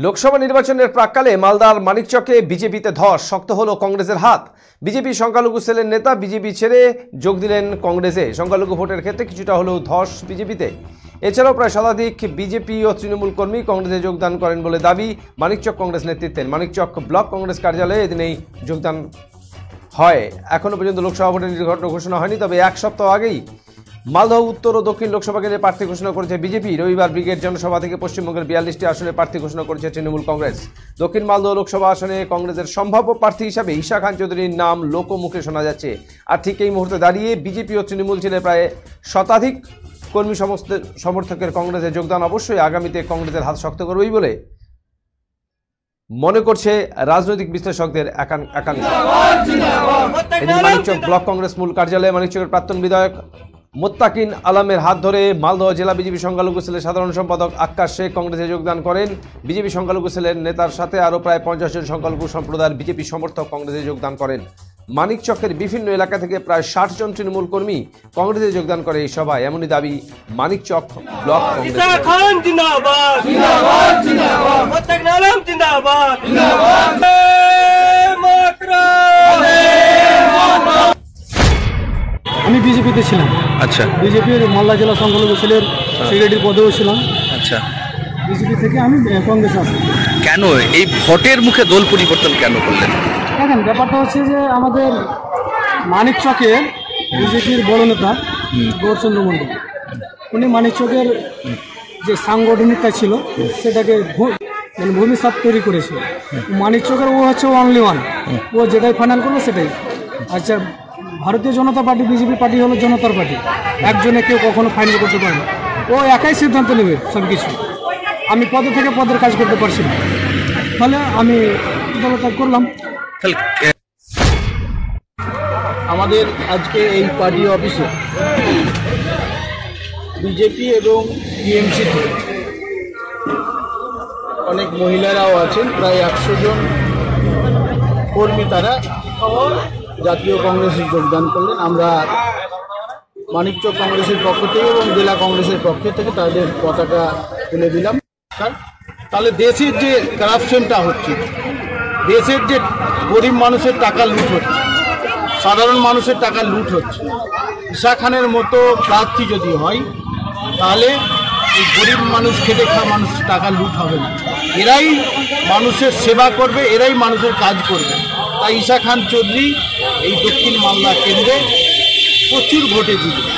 লোকসভা নির্বাচনের প্রাক্কালে মালদার মানিকচকে বিজেপিতে ধস, শক্ত হলো কংগ্রেসের হাত। বিজেপি সংখ্যালঘু সেলের নেতা বিজেপি ছেড়ে যোগ দিলেন কংগ্রেসে। সংখ্যালঘু ভোটের ক্ষেত্রে কিছুটা হলেও ধস বিজেপিতে। এছাড়াও প্রায় শতাধিক বিজেপি ও তৃণমূল কর্মী কংগ্রেসে যোগদান করেন বলে দাবি মানিকচক কংগ্রেস নেতৃত্বের। মানিকচক ব্লক কংগ্রেস কার্যালয়ে এদিনেই যোগদান হয়। এখনও পর্যন্ত লোকসভা ভোটের নির্ঘণ্ট ঘোষণা হয়নি, তবে এক সপ্তাহ আগেই মালদহ উত্তর ও দক্ষিণ লোকসভা কেন্দ্রে প্রার্থী ঘোষণা করেছে বিজেপি। রবিবার ব্রিগেড জনসভা থেকে পশ্চিমবঙ্গের 42টি আসনে প্রার্থী ঘোষণা করেছে তৃণমূল কংগ্রেস। দক্ষিণ মালদহ লোকসভা আসনে কংগ্রেসের সম্ভাব্য প্রার্থী হিসাবে ঈশা খান চৌধুরীর নাম লোকমুখে শোনা যাচ্ছে। আর ঠিক এই মুহূর্তে দাঁড়িয়ে বিজেপি ও তৃণমূল ছেড়ে প্রায় শতাধিক কর্মী সমর্থকের কংগ্রেসে যোগদান অবশ্যই আগামীতে কংগ্রেসের হাত শক্ত করবেই বলে মনে করছে রাজনৈতিক বিশ্লেষকদের একাংশ। মানিকচক ব্লক কংগ্রেস মূল কার্যালয়ে মানিকচকের প্রাক্তন বিধায়ক মোত্তাকিন আলমের হাত ধরে মালদহ জেলা বিজেপি সংখ্যালঘু সেলের সাধারণ সম্পাদক আক্কাস শেখ কংগ্রেসে যোগদান করেন। বিজেপি সংখ্যালঘু সেলের নেতার সাথে আরও প্রায় 50 জন সংখ্যালঘু সম্প্রদায়ের বিজেপি সমর্থক কংগ্রেসে যোগদান করেন। মানিকচকের বিভিন্ন এলাকা থেকে প্রায় 60 জন তৃণমূল কর্মী কংগ্রেসে যোগদান করে এই সভায়। এমনই দাবি মানিকচক ব্লক কংগ্রেস। আমি বিজেপিতে ছিলাম। আচ্ছা, বিজেপির মালদা জেলা সংখ্যালঘু সেলের সেক্রেটারি পদেও ছিলাম। আচ্ছা, বিজেপি থেকে আমি কংগ্রেসে আসি। কেন এই ভোটের মুখে দল পরিবর্তন কেন করলেন? দেখেন, ব্যাপারটা হচ্ছে যে আমাদের মানিকচকের বিজেপির বড় নেতা গৌরচন্দ্র মন্ডল, উনি মানিকচকের যে সাংগঠনিকতা ছিল সেটাকে মানে ভূমিসাৎ তৈরি করেছিল। মানিকচকের ও হচ্ছে অনলি ওয়ান, ও যেটাই ফাইনাল করবে সেটাই। আচ্ছা, ভারতীয় জনতা পার্টি বিজেপি পার্টি হলো জনতার পার্টি, একজনে কেউ কখনো ফাইনাল করতে পারে না। ও একাই সিদ্ধান্ত নেবে সব কিছু। আমি পদে থেকে পদের কাজ করতে পারছি না, ফলে আমি দলত্যাগ করলাম। আমাদের আজকে এই পার্টি অফিসে বিজেপি এবং টিএমসি থেকে অনেক মহিলারাও আছেন, প্রায় 100 জন কর্মী তারা জাতীয় কংগ্রেসে যোগদান করলেন। আমরা মানিকচক কংগ্রেসের পক্ষ থেকে এবং জেলা কংগ্রেসের পক্ষ থেকে তাদের পতাকা তুলে দিলাম। তাহলে দেশের যে কারাপশনটা হচ্ছে, দেশের যে গরিব মানুষের টাকা লুট হচ্ছে, সাধারণ মানুষের টাকা লুট হচ্ছে, ঈশা খানের মতো প্রার্থী যদি হয় তাহলে এই গরিব মানুষ, খেটে খাওয়া মানুষের টাকা লুট হবে না। এরাই মানুষের সেবা করবে, এরাই মানুষের কাজ করবে। তাই ঈশা খান চৌধুরী এই দক্ষিণ মালদা কেন্দ্রে প্রচুর ভোটে জিতবে।